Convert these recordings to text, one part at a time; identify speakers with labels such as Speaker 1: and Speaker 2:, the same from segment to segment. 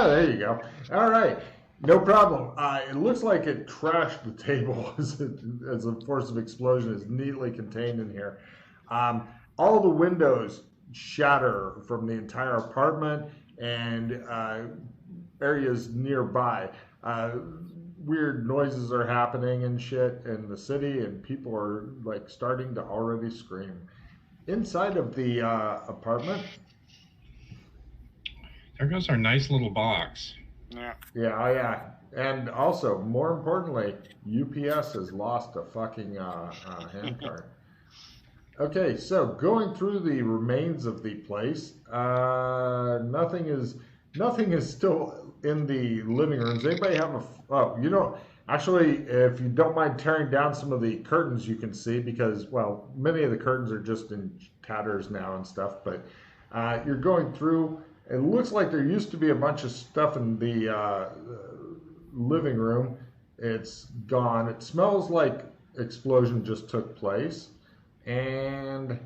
Speaker 1: there you go. All right. No problem. It looks like it crashed the table as a force of explosion is neatly contained in here. All the windows shatter from the entire apartment and areas nearby. Weird noises are happening and shit in the city, and people are like starting to already scream. Inside of the apartment,
Speaker 2: there goes our nice little box.
Speaker 1: Yeah. And also, more importantly, UPS has lost a fucking handcart. Okay, so going through the remains of the place, nothing is still in the living rooms. Anybody have actually, if you don't mind tearing down some of the curtains, you can see because, well, many of the curtains are just in tatters now and stuff. But you're going through. It looks like there used to be a bunch of stuff in the living room. It's gone. It smells like explosion just took place. And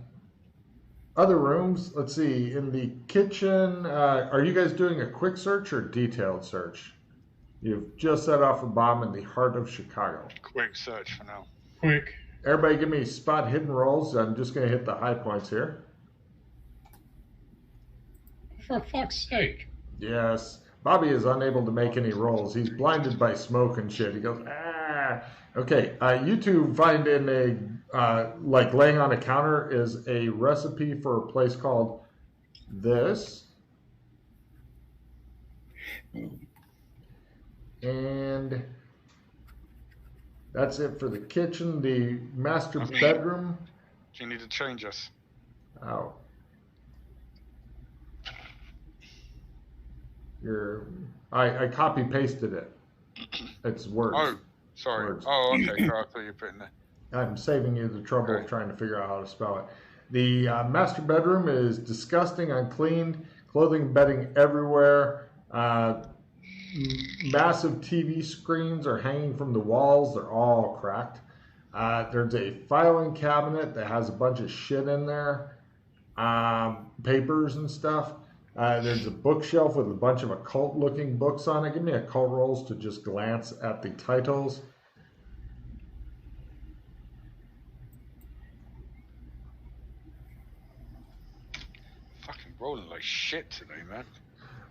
Speaker 1: other rooms, let's see, in the kitchen, are you guys doing a quick search or detailed search? You've just set off a bomb in the heart of Chicago.
Speaker 3: Quick search for now.
Speaker 2: Quick.
Speaker 1: Everybody give me spot hidden rolls. I'm just going to hit the high points here.
Speaker 2: For fuck's sake.
Speaker 1: Yes. Bobby is unable to make any rolls. He's blinded by smoke and shit. He goes, ah. Okay, you two find in a, like laying on a counter is a recipe for a place called This. And that's it for the kitchen. The master bedroom.
Speaker 3: Do you need to change us?
Speaker 1: Oh. I copy pasted it. It's words.
Speaker 3: Oh, sorry.
Speaker 1: Words.
Speaker 3: Oh, okay. I thought you were putting there.
Speaker 1: I'm saving you the trouble of trying to figure out how to spell it. The master bedroom is disgusting, uncleaned, clothing and bedding everywhere. Massive TV screens are hanging from the walls. They're all cracked. There's a filing cabinet that has a bunch of shit in there, papers and stuff. There's a bookshelf with a bunch of occult-looking books on it. Give me occult rolls to just glance at the titles.
Speaker 3: Fucking rolling like shit today, man.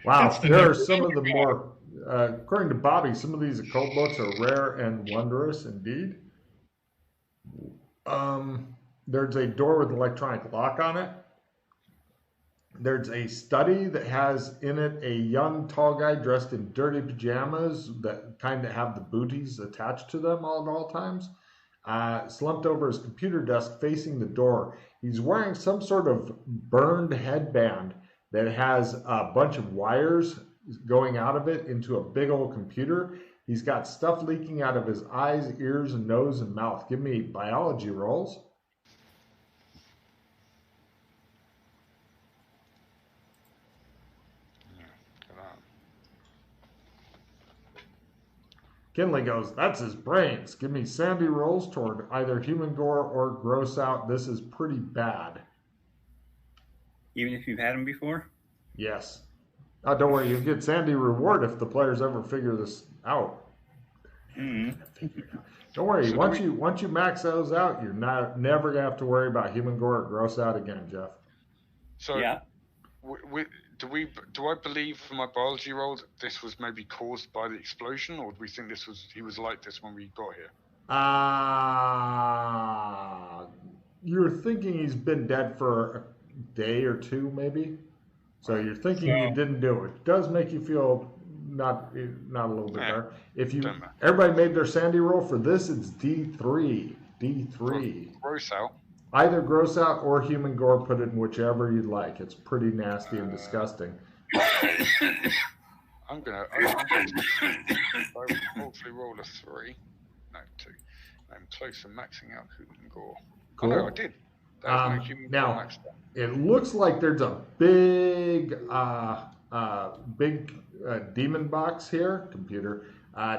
Speaker 1: Wow, there are some of the more, according to Bobby, some of these occult books are rare and wondrous indeed. There's a door with an electronic lock on it. There's a study that has in it a young tall guy dressed in dirty pajamas that kind of have the booties attached to them at all times. Slumped over his computer desk facing the door. He's wearing some sort of burned headband that has a bunch of wires going out of it into a big old computer. He's got stuff leaking out of his eyes, ears, and nose and mouth. Give me biology rolls. Kinley goes, that's his brains. Give me sandy rolls toward either human gore or gross out. This is pretty bad.
Speaker 4: Even if you've had them before?
Speaker 1: Yes. Don't worry, you get sandy reward if the players ever figure this out.
Speaker 4: Mm-hmm.
Speaker 1: Don't worry, so once you max those out, you're never gonna have to worry about human gore or gross out again, Jeff.
Speaker 3: So
Speaker 4: yeah.
Speaker 3: Do I believe from my biology roll that this was maybe caused by the explosion, or do we think he was like this when we got here?
Speaker 1: You're thinking he's been dead for a day or two, maybe. So you're thinking you didn't do it. It does make you feel not a little bit better. If everybody made their sandy roll for this, it's D3. D3.
Speaker 3: Gross out.
Speaker 1: Either gross out or human gore, put it in whichever you'd like. It's pretty nasty and disgusting.
Speaker 3: I'm gonna hopefully roll a 3. No, 2. I'm close to maxing out human gore.
Speaker 1: Cool.
Speaker 3: Oh, no, I did.
Speaker 1: Now, it looks like there's a big demon box here, computer,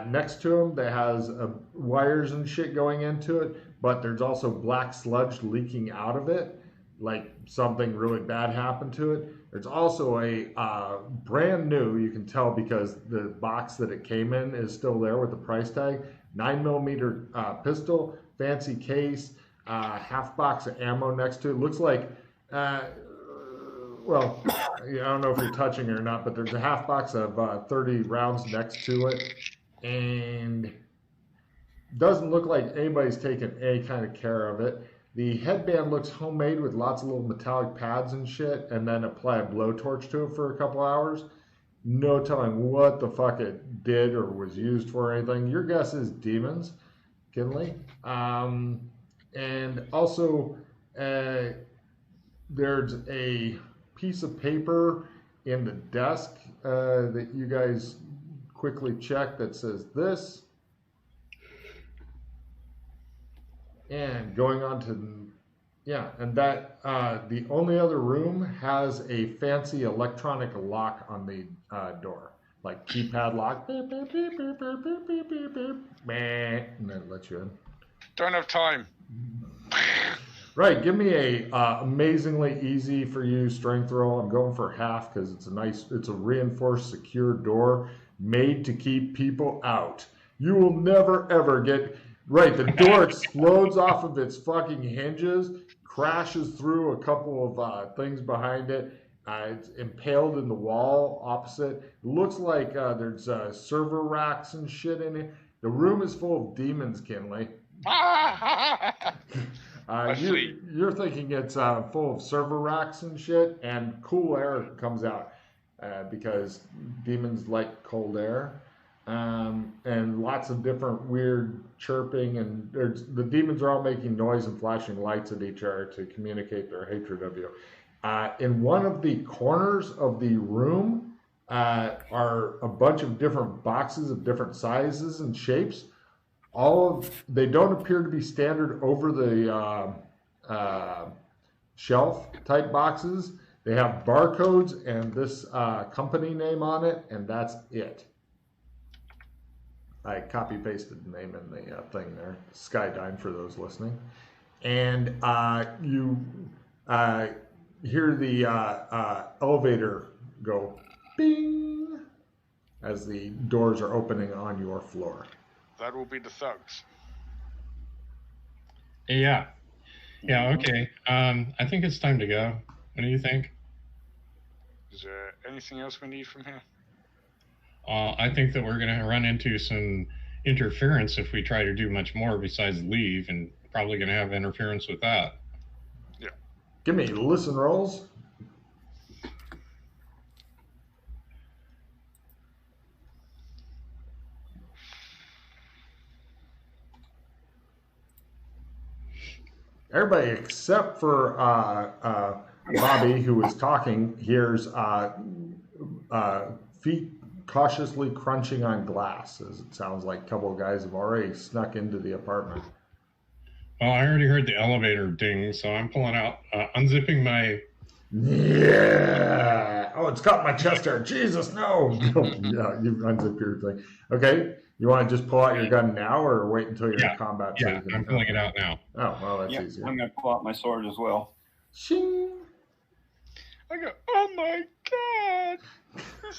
Speaker 1: next to him that has wires and shit going into it, but there's also black sludge leaking out of it, like something really bad happened to it. There's also a brand new, you can tell because the box that it came in is still there with the price tag, 9mm pistol, fancy case, half box of ammo next to it. Looks like, well, I don't know if you're touching it or not, but there's a half box of 30 rounds next to it. And doesn't look like anybody's taken any kind of care of it. The headband looks homemade with lots of little metallic pads and shit, and then apply a blowtorch to it for a couple hours. No telling what the fuck it did or was used for or anything. Your guess is demons, Kinley. And also, there's a piece of paper in the desk that you guys quickly check that says this. And going on to, yeah, and that the only other room has a fancy electronic lock on the door, like keypad lock, beep, beep, beep, beep, beep, beep, beep, beep, beep, and then it lets you in.
Speaker 3: Don't have time.
Speaker 1: Right, give me a amazingly easy for you strength roll. I'm going for half because it's a reinforced secure door made to keep people out. You will never ever get. Right, the door explodes off of its fucking hinges, crashes through a couple of things behind it. It's impaled in the wall opposite. It looks like there's server racks and shit in it. The room is full of demons, Kinley. You're thinking it's full of server racks and shit, and cool air comes out because demons like cold air. And lots of different weird chirping, and the demons are all making noise and flashing lights at each other to communicate their hatred of you. In one of the corners of the room are a bunch of different boxes of different sizes and shapes. They don't appear to be standard over the shelf type boxes. They have barcodes and this company name on it, and that's it. I copy-pasted the name in the thing there, Skydyne for those listening. And you hear the elevator go bing as the doors are opening on your floor.
Speaker 3: That will be the thugs.
Speaker 2: Yeah. Yeah, okay. I think it's time to go. What do you think?
Speaker 3: Is there anything else we need from here?
Speaker 2: I think that we're going to run into some interference if we try to do much more besides leave, and probably going to have interference with that.
Speaker 3: Yeah.
Speaker 1: Give me listen rolls. Everybody except for Bobby, who was talking, hears feet cautiously crunching on glass, as it sounds like a couple of guys have already snuck into the apartment.
Speaker 2: Well, I already heard the elevator ding, so I'm pulling out, unzipping my...
Speaker 1: Yeah! Oh, it's caught my chest hair. Jesus, no! Yeah, you unzip your thing. Okay, you want to just pull out your gun now, or wait until you're in combat?
Speaker 2: Yeah, I'm pulling it out now.
Speaker 1: Oh, well, that's easier.
Speaker 4: I'm going to pull out my sword as well.
Speaker 1: Shing!
Speaker 3: I go, oh my god!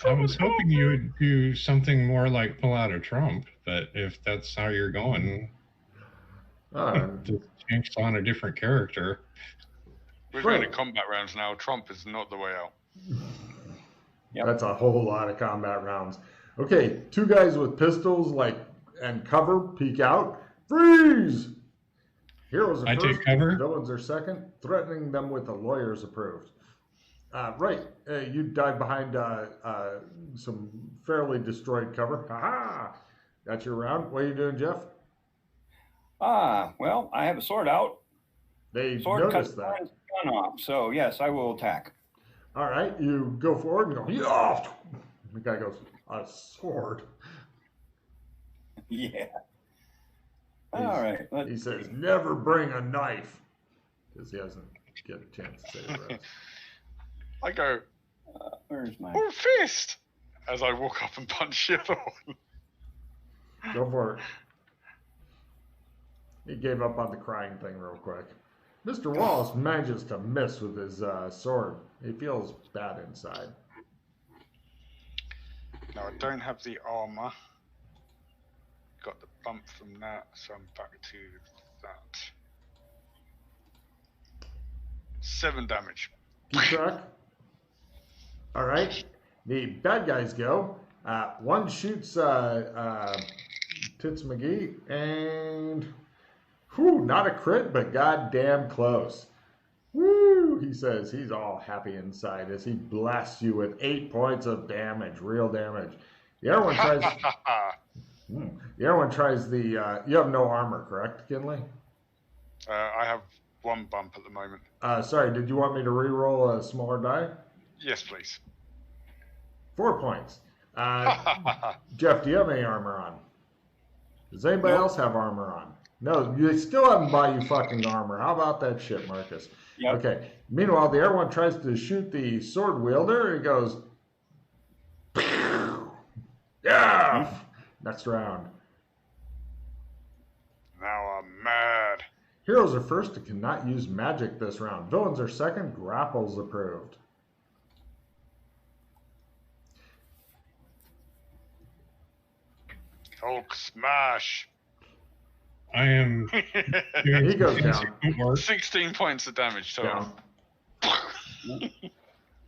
Speaker 2: I was hoping you would do something more like pull out a Trump, but if that's how you're going, just change on a different character.
Speaker 3: We're going to combat rounds now. Trump is not the way out.
Speaker 1: Yep. That's a whole lot of combat rounds. Okay, two guys with pistols and cover peek out. Freeze! Heroes are first,
Speaker 2: take cover.
Speaker 1: Villains are second. Threatening them with a lawyer's approved. You dive behind some fairly destroyed cover. Ha-ha! That's your round. What are you doing, Jeff?
Speaker 4: Well, I have a sword out.
Speaker 1: They
Speaker 4: sword
Speaker 1: noticed
Speaker 4: cuts
Speaker 1: that.
Speaker 4: Gun off, so yes, I will attack.
Speaker 1: All right, you go forward and go, yeah! The guy goes, a sword?
Speaker 4: Yeah. All right.
Speaker 1: He says, never bring a knife. Because he hasn't get a chance to say the rest.
Speaker 3: I go,
Speaker 4: where's my...
Speaker 3: oh, fist! As I walk up and punch the other one.
Speaker 1: Go for it. He gave up on the crying thing real quick. Mr. Wallace manages to miss with his sword. He feels bad inside.
Speaker 3: Now, I don't have the armor. Got the bump from that, so I'm back to that. 7 damage.
Speaker 1: Keep track. All right. The bad guys go. One shoots Tits McGee, and not a crit, but goddamn close. Woo! He says he's all happy inside as he blasts you with 8 points of damage, real damage. The other one tries. The other one tries the. You have no armor, correct, Kinley?
Speaker 3: I have 1 bump at the moment.
Speaker 1: Sorry, did you want me to re-roll a smaller die?
Speaker 3: Yes, please.
Speaker 1: 4 points. Jeff, do you have any armor on? Does anybody else have armor on? No, you still haven't bought you fucking armor. How about that shit, Marcus?
Speaker 4: Yep.
Speaker 1: Okay. Meanwhile, the other one tries to shoot the sword wielder. He goes, yeah. Next round.
Speaker 3: Now I'm mad.
Speaker 1: Heroes are first and cannot use magic this round. Villains are second. Grapples approved.
Speaker 3: Hulk smash.
Speaker 2: I am doing
Speaker 1: He goes down.
Speaker 2: footwork.
Speaker 3: 16 points of damage total.
Speaker 1: Down.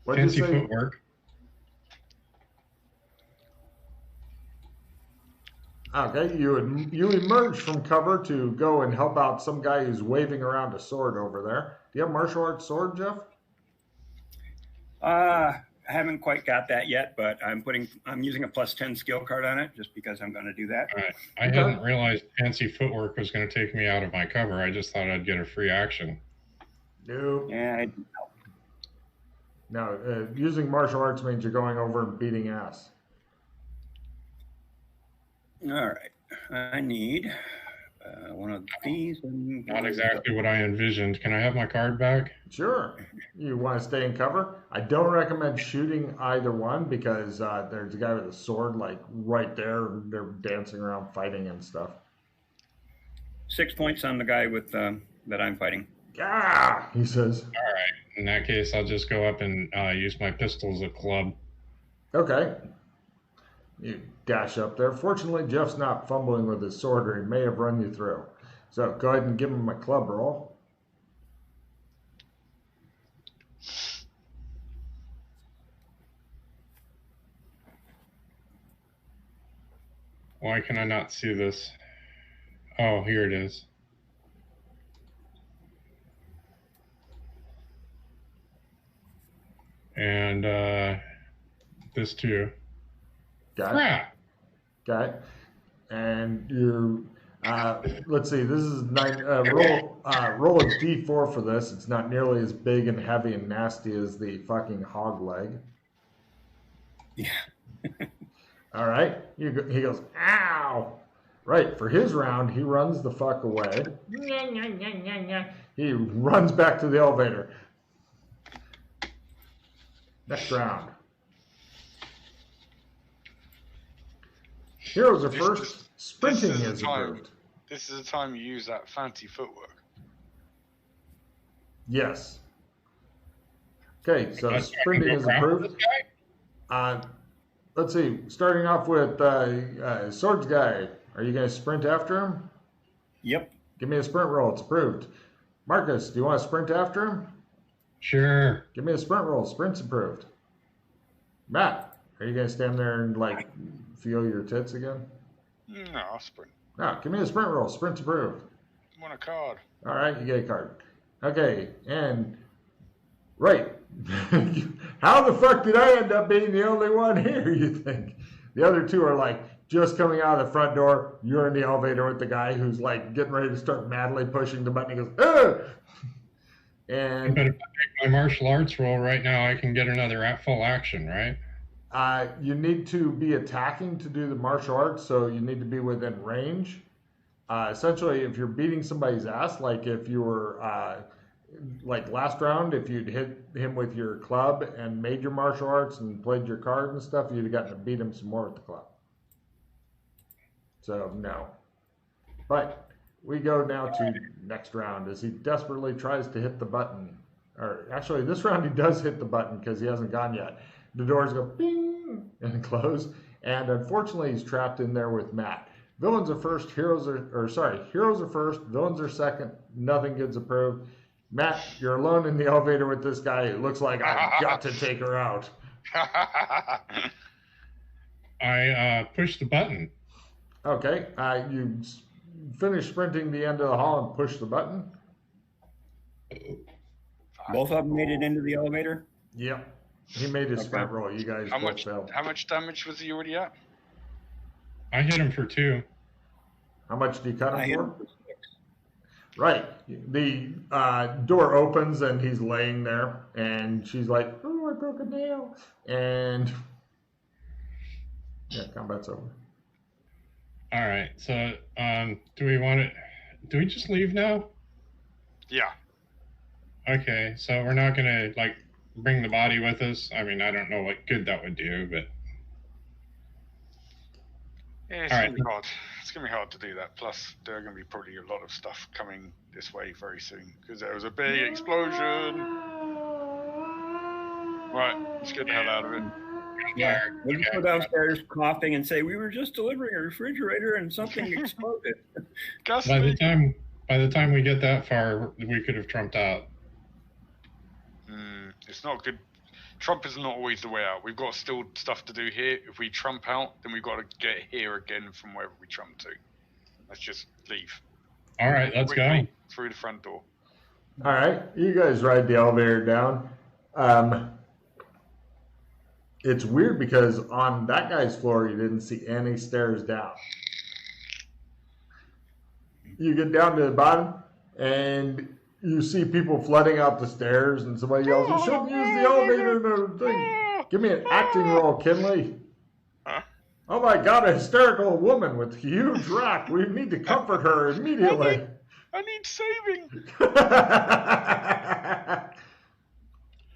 Speaker 1: What'd
Speaker 2: Fancy
Speaker 1: you say?
Speaker 2: footwork.
Speaker 1: Okay, you emerge from cover to go and help out some guy who's waving around a sword over there. Do you have martial arts sword, Jeff?
Speaker 4: I haven't quite got that yet, but I'm using a +10 skill card on it just because I'm going to do that.
Speaker 2: All right. I hadn't realized fancy footwork was going to take me out of my cover. I just thought I'd get a free action.
Speaker 1: No.
Speaker 4: Yeah.
Speaker 1: No, using martial arts means you're going over and beating ass.
Speaker 4: All right. I need one of these.
Speaker 2: Not exactly what I envisioned. Can I have my card back?
Speaker 1: Sure. You want to stay in cover? I don't recommend shooting either one because there's a guy with a sword like right there. They're dancing around fighting and stuff.
Speaker 4: 6 points on the guy with that I'm fighting.
Speaker 1: Ah, he says.
Speaker 2: All right. In that case, I'll just go up and use my pistol as a club.
Speaker 1: Okay. You dash up there. Fortunately, Jeff's not fumbling with his sword or he may have run you through. So go ahead and give him a club roll.
Speaker 2: Why can I not see this? Oh, here it is. And this too.
Speaker 1: Got it.
Speaker 2: Crap.
Speaker 1: Got it. And you're, let's see, this is roll a d4 for this. It's not nearly as big and heavy and nasty as the fucking hog leg.
Speaker 4: Yeah.
Speaker 1: All right. He goes, ow. Right. For his round, he runs the fuck away. He runs back to the elevator. Next round. Heroes are first. Sprinting is approved.
Speaker 3: This is the time you use that fancy footwork.
Speaker 1: Yes. Okay, so sprinting is approved. Let's see. Starting off with Swords Guy. Are you going to sprint after him?
Speaker 4: Yep.
Speaker 1: Give me a sprint roll. It's approved. Marcus, do you want to sprint after him?
Speaker 2: Sure.
Speaker 1: Give me a sprint roll. Sprint's approved. Matt, are you going to stand there and, like, feel your tits again?
Speaker 3: No, I'll sprint.
Speaker 1: No, give me a sprint roll. Sprint's approved.
Speaker 3: I want a card.
Speaker 1: All right, you get a card. Okay, and right. How the fuck did I end up being the only one here, you think? The other two are like just coming out of the front door. You're in the elevator with the guy who's like getting ready to start madly pushing the button. He goes, ugh! And
Speaker 2: But if I take my martial arts roll right now, I can get another full action, right?
Speaker 1: You need to be attacking to do the martial arts, so you need to be within range. Essentially, if you're beating somebody's ass, like if you were, like last round, if you'd hit him with your club and made your martial arts and played your card and stuff, you'd have gotten to beat him some more with the club. So, no. But we go now to next round as he desperately tries to hit the button. Or actually, this round he does hit the button because he hasn't gone yet. The doors go bing and close. And unfortunately, he's trapped in there with Matt. Villains are first, heroes are first, villains are second, nothing gets approved. Matt, you're alone in the elevator with this guy. It looks like I've got to take her out.
Speaker 2: I push the button.
Speaker 1: Okay, you finish sprinting the end of the hall and push the button.
Speaker 4: Both of them made it into the elevator?
Speaker 1: Yep. He made his sprint roll. You guys both failed.
Speaker 3: How much damage was he already at?
Speaker 2: I hit him for 2.
Speaker 1: How much do you cut him for? 6. Right. The door opens and he's laying there, and she's like, "Oh, I broke a nail," and yeah, combat's over.
Speaker 2: All right. So, do we just leave now?
Speaker 3: Yeah.
Speaker 2: Okay. So we're not gonna bring the body with us. I mean, I don't know what good that would do, but
Speaker 3: yeah, it's gonna be hard. It's gonna be hard to do that. Plus, there are gonna be probably a lot of stuff coming this way very soon because there was a big explosion. Right, let's get the hell out of it.
Speaker 4: Yeah, we'll just go downstairs coughing and say we were just delivering a refrigerator and something exploded.
Speaker 2: By the time we get that far, we could have trumped out.
Speaker 3: It's not good. Trump is not always the way out. We've got still stuff to do here. If we trump out, then we've got to get here again from wherever we trump to. Let's just leave.
Speaker 2: All right, let's go.
Speaker 3: Through the front door.
Speaker 1: All right, you guys ride the elevator down. It's weird because on that guy's floor, you didn't see any stairs down. You get down to the bottom, and you see people flooding out the stairs, and somebody yells, "You shouldn't use the elevator in a thing." Give me an acting roll, Kinley. Oh my God, a hysterical woman with a huge rock. We need to comfort her immediately.
Speaker 3: I need saving.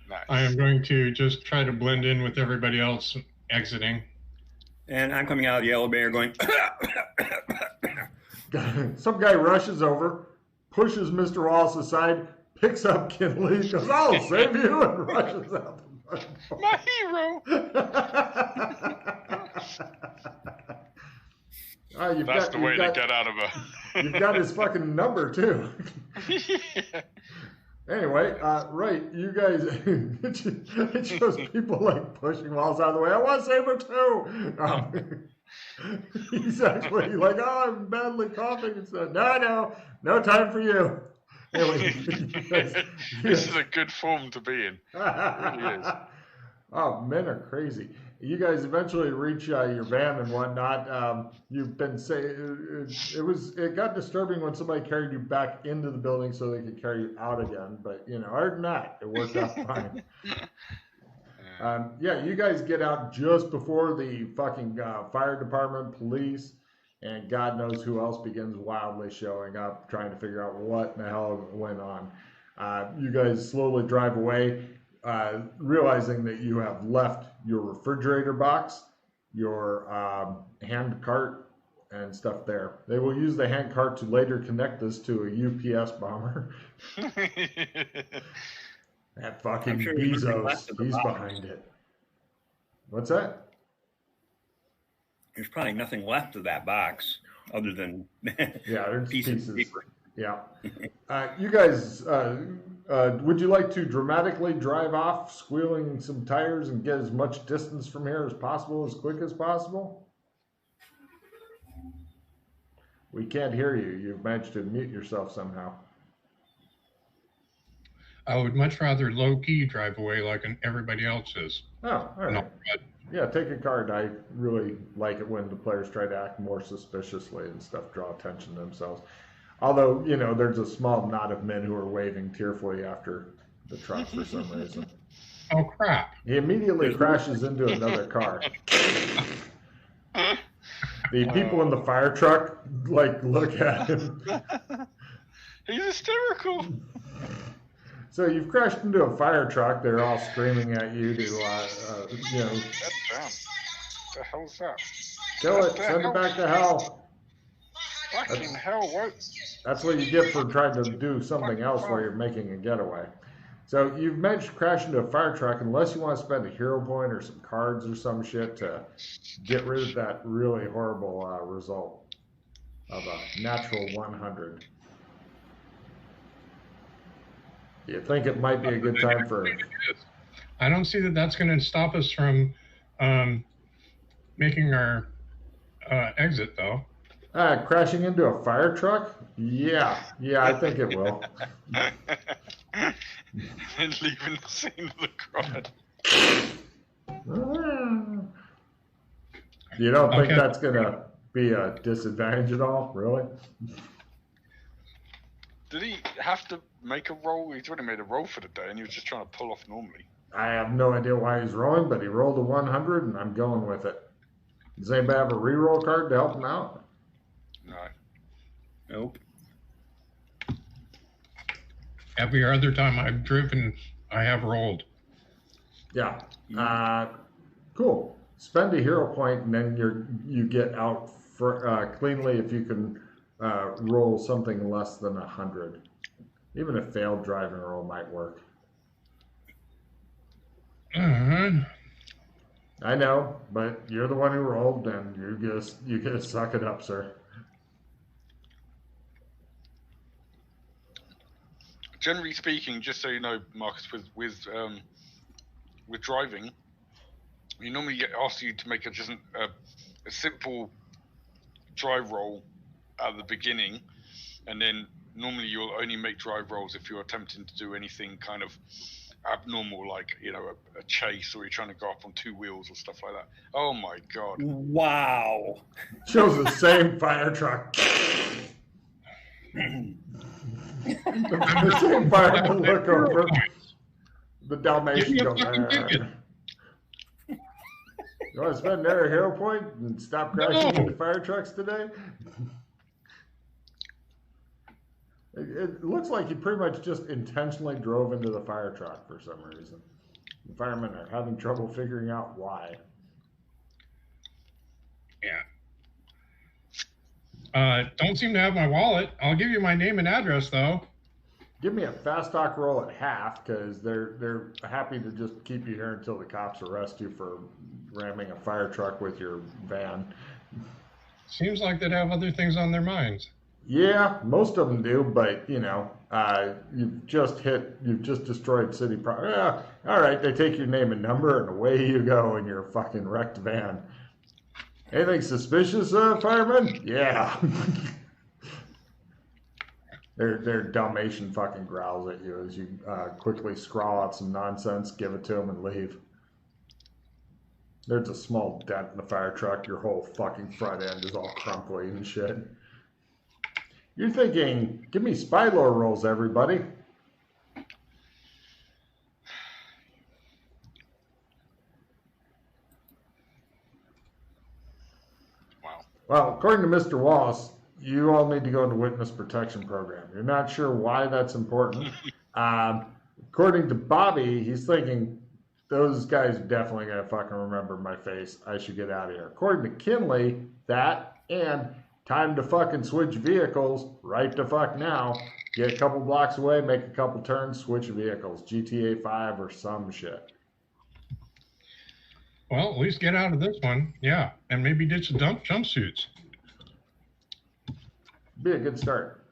Speaker 3: Nice.
Speaker 2: I am going to just try to blend in with everybody else exiting.
Speaker 4: And I'm coming out of the elevator going,
Speaker 1: Some guy rushes over, pushes Mr. Wallace aside, picks up Kinley, goes, "I'll save you," and rushes out the front door.
Speaker 3: My hero. That's the way to get out of a...
Speaker 1: You've got his fucking number, too.
Speaker 3: Yeah.
Speaker 1: Anyway, right, you guys, it shows people pushing Wallace out of the way. I want to save her, too. He's actually like, "Oh, I'm badly coughing," and said, no time for you. Anyway,
Speaker 3: this is a good form to be in. It really is.
Speaker 1: Oh, men are crazy. You guys eventually reach your van and whatnot. You've been saying it got disturbing when somebody carried you back into the building so they could carry you out again. But other than that, it worked out fine. You guys get out just before the fucking fire department, police, and God knows who else begins wildly showing up, trying to figure out what in the hell went on. You guys slowly drive away, realizing that you have left your refrigerator box, your hand cart, and stuff there. They will use the hand cart to later connect this to a UPS bomber. That fucking Bezos, he's behind it. What's that?
Speaker 4: There's probably nothing left of that box other than
Speaker 1: there's pieces.
Speaker 4: Of paper.
Speaker 1: Yeah. You guys, would you like to dramatically drive off, squealing some tires, and get as much distance from here as possible, as quick as possible? We can't hear you. You've managed to mute yourself somehow.
Speaker 2: I would much rather low-key drive away like everybody else is.
Speaker 1: Oh, all right. Yeah, take a card. I really like it when the players try to act more suspiciously and stuff, draw attention to themselves. Although, there's a small knot of men who are waving tearfully after the truck for some reason.
Speaker 2: Oh, crap.
Speaker 1: He immediately crashes into another car. The people in the fire truck, look at him.
Speaker 3: He's hysterical.
Speaker 1: So you've crashed into a fire truck. They're all screaming at you to,
Speaker 3: That's down. The hell's that?
Speaker 1: Kill it. Send it back to hell.
Speaker 3: Fucking hell, what?
Speaker 1: That's what you get for trying to do something else while you're making a getaway. So you've managed to crash into a fire truck unless you want to spend a hero point or some cards or some shit to get rid of that really horrible result of a natural 100. Do you think it might be a good time for...
Speaker 2: I don't see that that's going to stop us from making our exit, though.
Speaker 1: Crashing into a fire truck? Yeah, I think it will.
Speaker 3: And leaving the scene of the crime.
Speaker 1: You don't think that's going to be a disadvantage at all, really?
Speaker 3: Did he have to make a roll? He's already made a roll for the day, and he was just trying to pull off normally.
Speaker 1: I have no idea why he's rolling, but he rolled a 100, and I'm going with it. Does anybody have a reroll card to help him out?
Speaker 3: No.
Speaker 4: Nope.
Speaker 2: Every other time I've driven, I have rolled.
Speaker 1: Yeah. Cool. Spend a hero point, and then you get out cleanly if you can roll something less than 100. Even a failed driving roll might work. I know, but you're the one who rolled, and you get to suck it up, sir.
Speaker 3: Generally speaking, just so you know, Marcus, with driving, you normally get asked you to make a simple drive roll at the beginning, and then normally you'll only make drive rolls if you're attempting to do anything kind of abnormal, like a chase, or you're trying to go up on two wheels or stuff like that. Oh my god!
Speaker 4: Wow.
Speaker 1: Shows the same fire truck. The same fire truck look over. The Dalmatian goes. You want to spend another hero point and stop crashing into fire trucks today? It looks like he pretty much just intentionally drove into the fire truck for some reason. The firemen are having trouble figuring out why.
Speaker 2: Yeah. Don't seem to have my wallet. I'll give you my name and address, though.
Speaker 1: Give me a fast talk roll at half, because they're happy to just keep you here until the cops arrest you for ramming a fire truck with your van.
Speaker 2: Seems like they'd have other things on their minds.
Speaker 1: Yeah, most of them do, but you've just destroyed city property. Yeah, all right, they take your name and number, and away you go in your fucking wrecked van. Anything suspicious, fireman? Yeah. Their Dalmatian fucking growls at you as you quickly scrawl out some nonsense, give it to them, and leave. There's a small dent in the fire truck. Your whole fucking front end is all crumply and shit. You're thinking, give me spy lore rolls, everybody.
Speaker 3: Wow.
Speaker 1: Well, according to Mr. Wallace, you all need to go into witness protection program. You're not sure why that's important. According to Bobby, he's thinking, those guys are definitely going to fucking remember my face. I should get out of here. According to Kinley, that and time to fucking switch vehicles right to fuck now. Get a couple blocks away, make a couple turns, switch vehicles. GTA 5 or some shit.
Speaker 2: Well, at least get out of this one. Yeah, and maybe ditch the jumpsuits.
Speaker 1: Be a good start.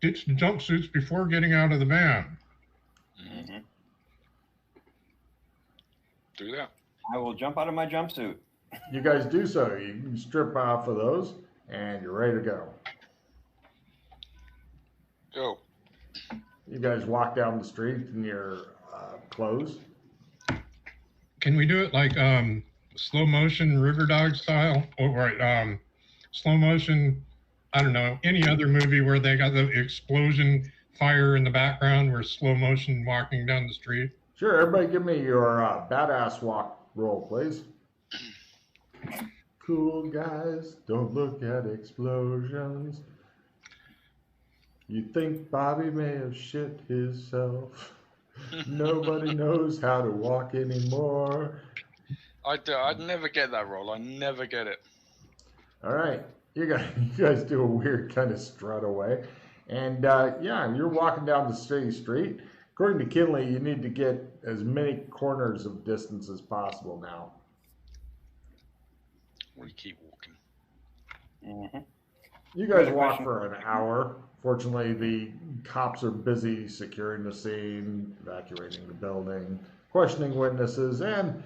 Speaker 2: Ditch the jumpsuits before getting out of the van.
Speaker 3: Mm-hmm. Do that.
Speaker 4: I will jump out of my jumpsuit.
Speaker 1: You guys do so. You can strip off of those, and you're ready to go.
Speaker 3: Go.
Speaker 1: You guys walk down the street in your clothes.
Speaker 2: Can we do it like slow motion River Dog style, or slow motion? I don't know, any other movie where they got the explosion fire in the background, where slow motion walking down the street.
Speaker 1: Sure. Everybody, give me your badass walk roll, please. Cool guys, don't look at explosions. You think Bobby may have shit himself. Nobody knows how to walk anymore.
Speaker 3: I'd never get that roll. I never get it.
Speaker 1: All right, you guys do a weird kind of strut away, and yeah, you're walking down the city street. According to Kinley, you need to get as many corners of distance as possible now.
Speaker 3: We keep walking.
Speaker 4: Mm-hmm.
Speaker 1: You guys
Speaker 4: Good
Speaker 1: walk
Speaker 4: question.
Speaker 1: for an hour. Fortunately, the cops are busy securing the scene, evacuating the building, questioning witnesses, and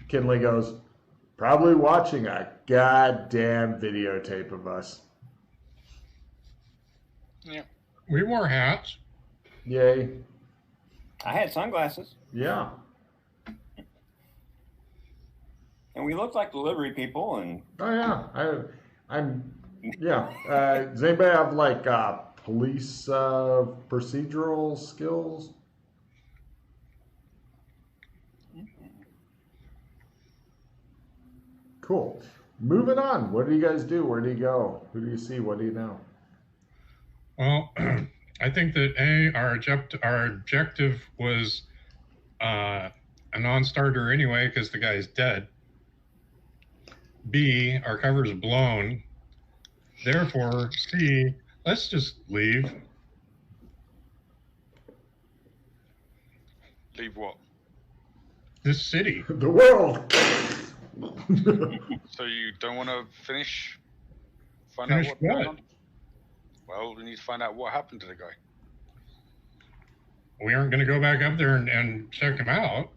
Speaker 1: Kinley goes, probably watching a goddamn videotape of us.
Speaker 3: Yeah.
Speaker 2: We wore hats.
Speaker 1: Yay.
Speaker 4: I had sunglasses,
Speaker 1: Yeah.
Speaker 4: and we looked like delivery people. And
Speaker 1: Oh, yeah. Yeah. Does anybody have like police procedural skills? Cool. Moving on. What do you guys do? Where do you go? Who do you see? What do you know?
Speaker 2: Well, I think that our objective was a non-starter anyway because the guy's dead. B, our cover's blown. Therefore, C, let's just leave.
Speaker 3: Leave what?
Speaker 2: This city.
Speaker 1: The world.
Speaker 3: So you don't want to finish? Find
Speaker 2: Finish
Speaker 3: out what's going
Speaker 2: what?
Speaker 3: on? Well, we need to find out what happened to the guy.
Speaker 2: We aren't going to go back up there and check him out.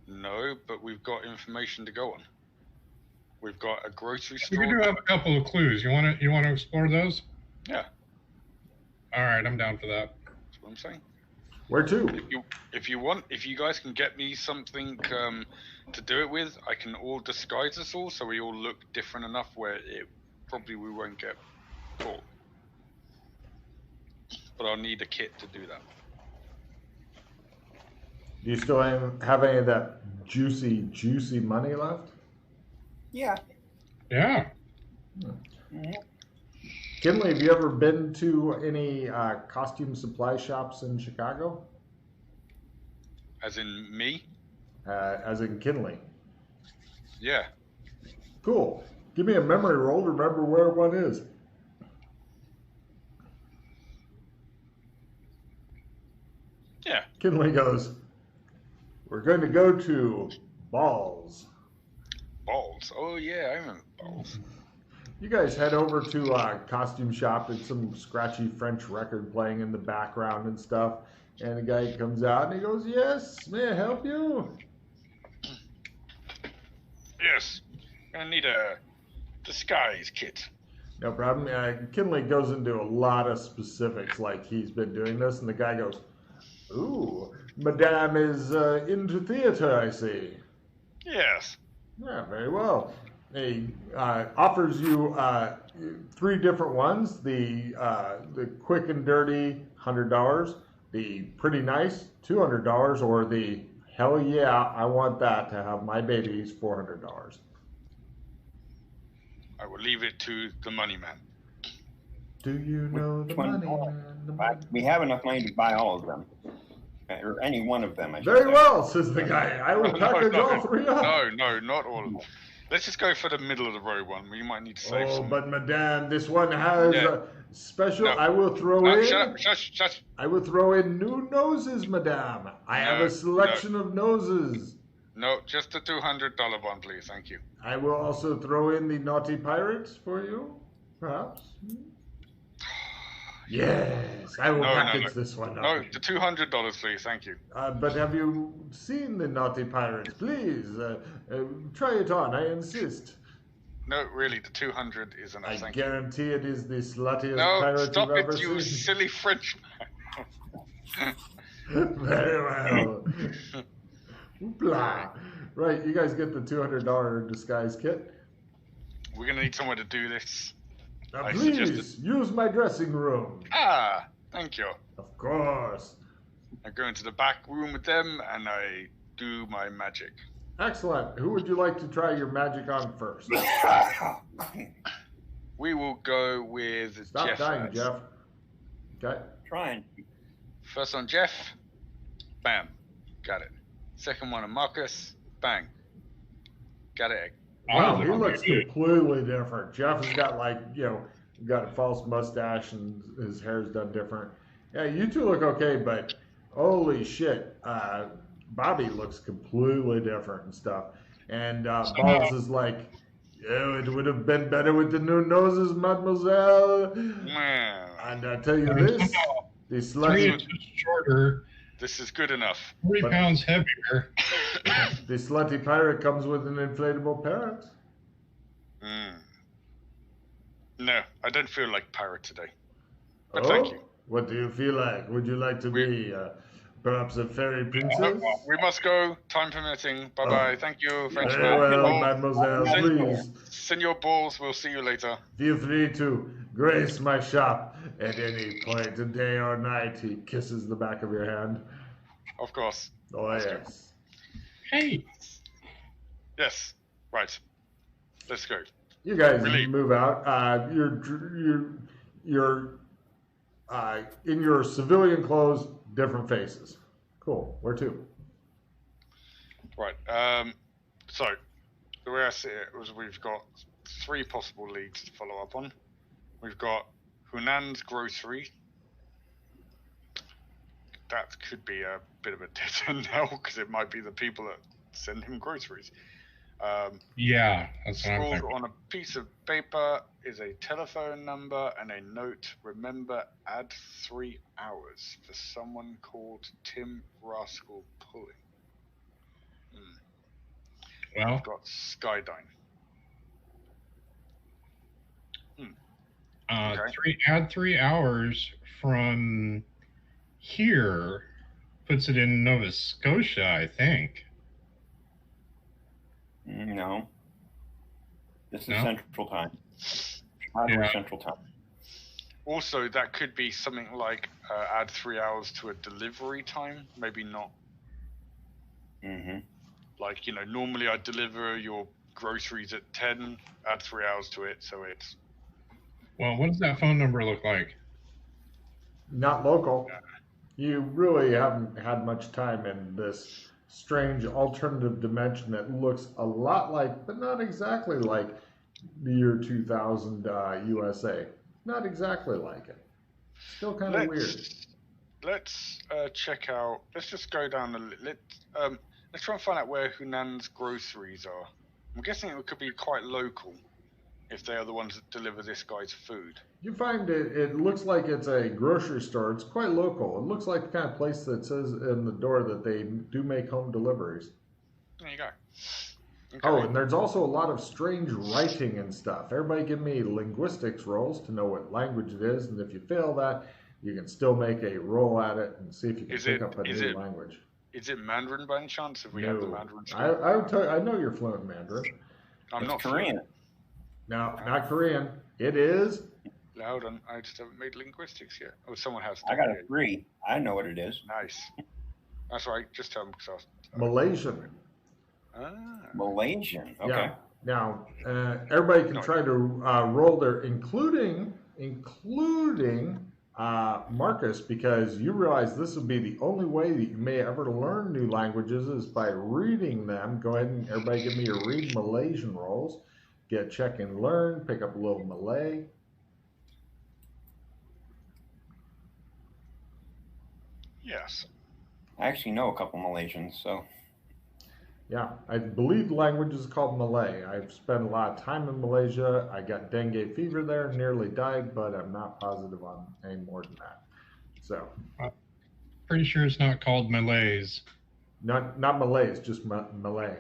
Speaker 3: No, but we've got information to go on. We've got a grocery
Speaker 2: We
Speaker 3: store.
Speaker 2: do have a couple of clues. You want to explore those?
Speaker 3: Yeah,
Speaker 2: All right, I'm down for that.
Speaker 3: that's what I'm saying.
Speaker 1: Where to?
Speaker 3: If you guys can get me something to do it with, I can all disguise us all so we all look different enough where we won't get caught. But I'll need a kit to do that.
Speaker 1: Do you still have any of that juicy money left?
Speaker 4: yeah,
Speaker 2: Yeah.
Speaker 4: Mhm.
Speaker 1: Kinley, have you ever been to any costume supply shops in Chicago?
Speaker 3: As in me?
Speaker 1: As in Kinley.
Speaker 3: Yeah.
Speaker 1: Cool. Give me a memory roll to remember where one is.
Speaker 3: Yeah.
Speaker 1: Kinley goes, we're going to go to Balls.
Speaker 3: Balls. Oh yeah, I remember balls.
Speaker 1: You guys head over to a costume shop and some scratchy French record playing in the background and stuff. And the guy comes out and he goes, yes, may I help you?
Speaker 3: Yes. Gonna need a disguise kit.
Speaker 1: No problem. Kinley goes into a lot of specifics like he's been doing this. And the guy goes, ooh, Madame is into theater, I see.
Speaker 3: Yes.
Speaker 1: Yeah, very well. He offers you 3 different ones. The quick and dirty, $100. The pretty nice, $200. Or the hell yeah, I want that to have my babies, $400.
Speaker 3: I will leave it to the money man.
Speaker 1: Do you know the
Speaker 4: Which one?
Speaker 1: money man? The money
Speaker 4: we have enough money to buy all of them, or any one of them. I should
Speaker 1: Very
Speaker 4: say.
Speaker 1: well, says the guy. I will package all 3 up.
Speaker 3: No, not all of them. Let's just go for the middle of the road one. We might need to save
Speaker 1: Oh,
Speaker 3: some.
Speaker 1: but madame, this one has
Speaker 3: Yeah.
Speaker 1: a special.
Speaker 3: No.
Speaker 1: I will throw
Speaker 3: No,
Speaker 1: in.
Speaker 3: shut up, shush.
Speaker 1: I will throw in new noses, madame. I have
Speaker 3: No,
Speaker 1: a selection of noses.
Speaker 3: No, just the $200 one, please. Thank you.
Speaker 1: I will also throw in the naughty pirates for you, perhaps. Yes, I will
Speaker 3: No,
Speaker 1: package this one up.
Speaker 3: No, the $200, please. Thank you.
Speaker 1: But have you seen the naughty pirates? Please, try it on. I insist.
Speaker 3: No, really, the 200 is enough.
Speaker 1: I
Speaker 3: Thank you.
Speaker 1: guarantee it is the sluttiest
Speaker 3: No,
Speaker 1: pirate
Speaker 3: stop
Speaker 1: you've ever
Speaker 3: it, you
Speaker 1: seen.
Speaker 3: silly French man.
Speaker 1: Very well. Hoopla. Right, you guys get the $200 disguise kit.
Speaker 3: We're gonna need somewhere to do this.
Speaker 1: Now,
Speaker 3: I
Speaker 1: please
Speaker 3: suggested-
Speaker 1: use my dressing room.
Speaker 3: Ah, thank you.
Speaker 1: Of course.
Speaker 3: I go into the back room with them and I do my magic.
Speaker 1: Excellent. Who would you like to try your magic on first?
Speaker 3: We will go with
Speaker 1: Stop
Speaker 3: Jeff.
Speaker 1: dying,
Speaker 3: first.
Speaker 1: Jeff. Okay.
Speaker 4: Trying.
Speaker 3: First on Jeff. Bam. Got it. Second one on Marcus. Bang. Got it
Speaker 1: Wow, he
Speaker 2: look
Speaker 1: looks
Speaker 2: good.
Speaker 1: completely different. Jeff has got like, got a false mustache and his hair's done different. Yeah, you two look okay, but holy shit, Bobby looks completely different and stuff. And Balls is like, yeah, it would have been better with the new noses, mademoiselle.
Speaker 3: Man,
Speaker 1: And I tell you
Speaker 2: I'm
Speaker 1: this,
Speaker 2: somehow
Speaker 1: the
Speaker 2: 3
Speaker 1: slutty,
Speaker 2: inches shorter,
Speaker 3: this is good enough.
Speaker 2: 3
Speaker 1: But-
Speaker 2: pounds heavier.
Speaker 1: the slutty pirate comes with an inflatable parrot.
Speaker 3: No, I don't feel like pirate today. But
Speaker 1: Oh,
Speaker 3: thank you.
Speaker 1: what do you feel like? Would you like to be perhaps a fairy princess?
Speaker 3: We must go. Time permitting. Bye bye. Thank you. Thanks for
Speaker 1: Very well,
Speaker 3: Oh,
Speaker 1: mademoiselle,
Speaker 3: send-
Speaker 1: please
Speaker 3: Send your balls. We'll see you later.
Speaker 1: feel free to grace my shop at any point of day or night. He kisses the back of your hand.
Speaker 3: Of course.
Speaker 1: Oh, yes.
Speaker 2: Hey,
Speaker 3: Yes. Right. Let's go.
Speaker 1: You guys
Speaker 3: Really?
Speaker 1: move out. You're in your civilian clothes, different faces. Cool. Where to?
Speaker 3: Right. So the way I see it was we've got 3 possible leads to follow up on. We've got Hunan's Grocery. That could be a bit of a dead end now because it might be the people that send him groceries.
Speaker 2: yeah, that's what I'm
Speaker 3: Scrawled
Speaker 2: thinking.
Speaker 3: on a piece of paper is a telephone number and a note. Remember, add 3 hours for someone called Tim Rascal Pulling.
Speaker 2: Well,
Speaker 3: We've got Skydyne. Okay.
Speaker 2: add 3 hours from here puts it in Nova Scotia, I think.
Speaker 4: No. This is
Speaker 2: No?
Speaker 4: Central Time. Chicago
Speaker 2: Yeah.
Speaker 4: Central Time.
Speaker 3: Also, that could be something like add 3 hours to a delivery time. Maybe not.
Speaker 4: Mm-hmm.
Speaker 3: Like, normally I deliver your groceries at 10, add 3 hours to it, so it's...
Speaker 2: Well, what does that phone number look like?
Speaker 1: Not local. You really haven't had much time in this strange alternative dimension that looks a lot like, but not exactly like, the year 2000 USA. Not exactly like it. Still kind of weird.
Speaker 3: Let's check out... Let's just go down let's try and find out where Hunan's groceries are. I'm guessing it could be quite local if they are the ones that deliver this guy's food.
Speaker 1: You find it looks like it's a grocery store. It's quite local. It looks like the kind of place that says in the door that they do make home deliveries.
Speaker 3: There you go. Okay.
Speaker 1: Oh, and there's also a lot of strange writing and stuff. Everybody give me linguistics rolls to know what language it is, and if you fail that, you can still make a roll at it and see if you can pick up a new language.
Speaker 3: Is it Mandarin by any chance? If we have the Mandarin
Speaker 1: I would tell you, I know you're fluent in Mandarin.
Speaker 3: I'm not
Speaker 4: Korean.
Speaker 1: No, not Korean. It is.
Speaker 3: Hold on, I just haven't made linguistics yet. Oh, someone has.
Speaker 4: I got a 3. I know what it is.
Speaker 3: Nice. That's right. Just tell them because
Speaker 1: Malaysian.
Speaker 4: Malaysian. Okay.
Speaker 1: Yeah. Now, everybody can try to roll their, including Marcus, because you realize this would be the only way that you may ever learn new languages is by reading them. Go ahead and everybody give me your read Malaysian rolls. Get check and learn. Pick up a little Malay.
Speaker 3: Yes.
Speaker 4: I actually know a couple Malaysians, so.
Speaker 1: Yeah, I believe the language is called Malay. I've spent a lot of time in Malaysia. I got dengue fever there, nearly died, but I'm not positive on any more than that. So,
Speaker 2: Pretty sure it's not called Malays.
Speaker 1: not Malays, just Malay.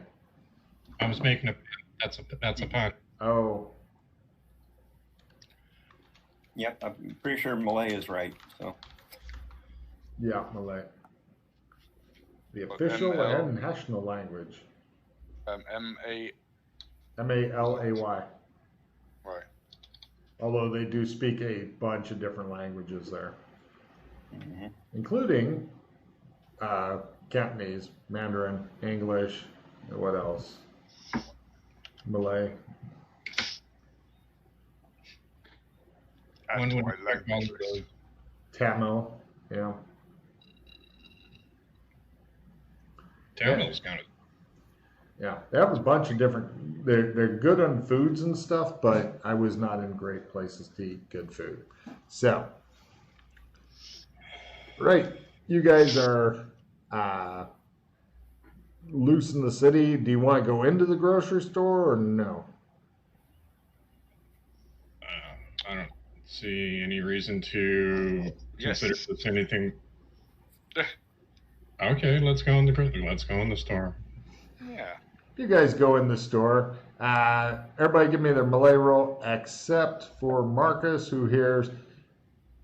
Speaker 2: I was making that's a pun.
Speaker 1: Oh,
Speaker 4: Yep, I'm pretty sure Malay is right. So.
Speaker 1: yeah, Malay. The
Speaker 3: But
Speaker 1: official
Speaker 3: ML
Speaker 1: and national language.
Speaker 3: M-A...
Speaker 1: Malay.
Speaker 3: Right.
Speaker 1: Although they do speak a bunch of different languages there,
Speaker 4: Mm-hmm.
Speaker 1: including Cantonese, Mandarin, English, and what else? Malay.
Speaker 3: Add
Speaker 2: One
Speaker 3: to
Speaker 2: would
Speaker 3: my
Speaker 2: pick all
Speaker 3: language
Speaker 2: of
Speaker 3: list.
Speaker 2: those.
Speaker 1: Tamil, yeah.
Speaker 2: Tamil's kind of
Speaker 1: Yeah, they have a bunch of different. They're good on foods and stuff, but I was not in great places to eat good food. So, right, you guys are loose in the city. Do you want to go into the grocery store or no?
Speaker 2: I don't see any reason to consider this anything. Okay, let's go in the store.
Speaker 3: Yeah.
Speaker 1: You guys go in the store. Everybody give me their Malay roll, except for Marcus, who hears,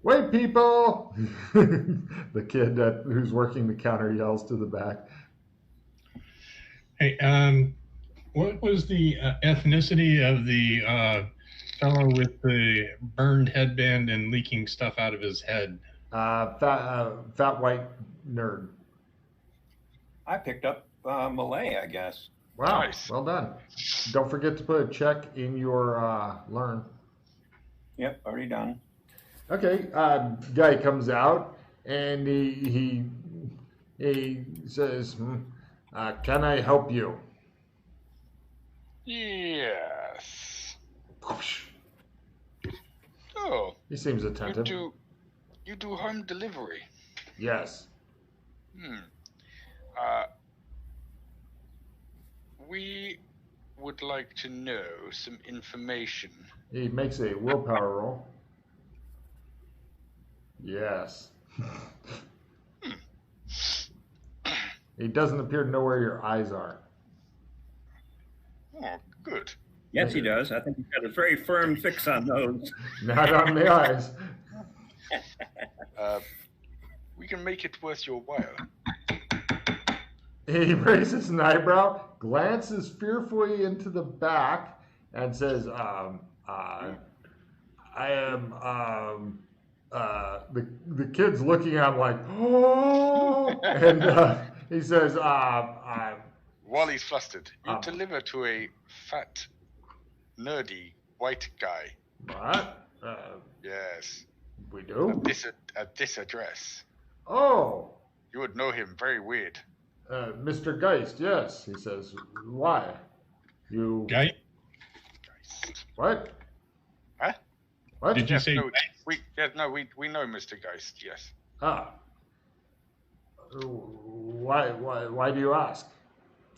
Speaker 1: "Wait, people!" The kid who's working the counter yells to the back.
Speaker 2: Hey, what was the ethnicity of the fellow with the burned headband and leaking stuff out of his head?
Speaker 1: Fat white nerd.
Speaker 4: I picked up Malay, I guess.
Speaker 1: Wow,
Speaker 3: Nice.
Speaker 1: Well done. Don't forget to put a check in your learn.
Speaker 4: Yep, already done.
Speaker 1: Okay, guy comes out and he says, "Can I help you?"
Speaker 3: Yes. Oh.
Speaker 1: He seems attentive.
Speaker 3: You do home delivery?
Speaker 1: Yes.
Speaker 3: We would like to know some information.
Speaker 1: He makes a willpower roll. Yes. He doesn't appear to know where your eyes are.
Speaker 3: Oh, good.
Speaker 4: Yes, he does. I think he's got a very firm fix on those.
Speaker 1: Not on the eyes.
Speaker 3: We can make it worth your while.
Speaker 1: He raises an eyebrow, glances fearfully into the back, and says, I am, the kid's looking at him like, oh, and he says,
Speaker 3: While he's flustered, you deliver to a fat, nerdy, white guy.
Speaker 1: What?
Speaker 3: Yes.
Speaker 1: We do?
Speaker 3: At this address.
Speaker 1: Oh.
Speaker 3: You would know him. Very weird.
Speaker 1: Mr. Geist, yes, he says. Why? You...
Speaker 2: Geist?
Speaker 1: What?
Speaker 3: Huh?
Speaker 1: What?
Speaker 2: Did you say
Speaker 3: no, we know Mr. Geist, yes.
Speaker 1: Ah. Why do you ask?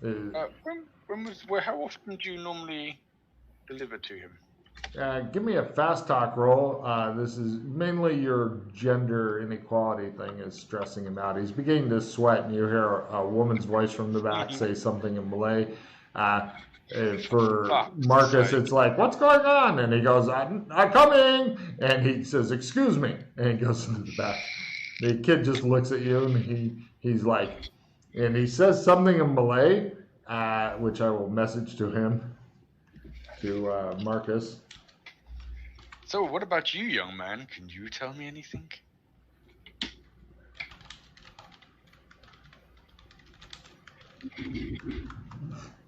Speaker 3: How often do you normally deliver to him?
Speaker 1: Give me a fast talk roll. This is mainly your gender inequality thing is stressing him out. He's beginning to sweat, and you hear a woman's voice from the back say something in Malay. For Marcus, it's like, "What's going on?" And he goes, I'm coming!" And he says, "Excuse me." And he goes into the back. The kid just looks at you, and he's like, and he says something in Malay, which I will message to him, to Marcus.
Speaker 3: So, what about you, young man? Can you tell me anything?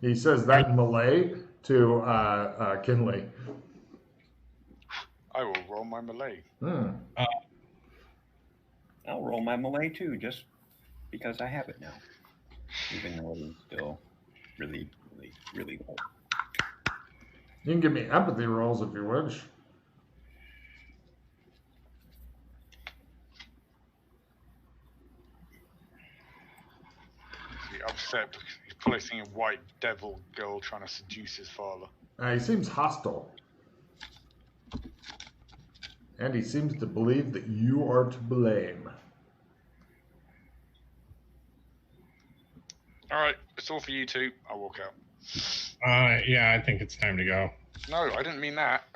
Speaker 1: He says that in Malay to Kinley.
Speaker 3: I will roll my Malay.
Speaker 4: I'll roll my Malay too, just because I have it now. Even though it's still really, really, really low.
Speaker 1: You can give me empathy rolls if you wish.
Speaker 3: He's upset because he's placing a white devil girl trying to seduce his father.
Speaker 1: He seems hostile. And he seems to believe that you are to blame.
Speaker 3: All right, it's all for you two. I'll walk out.
Speaker 2: Yeah, I think it's time to go.
Speaker 3: No, I didn't mean that.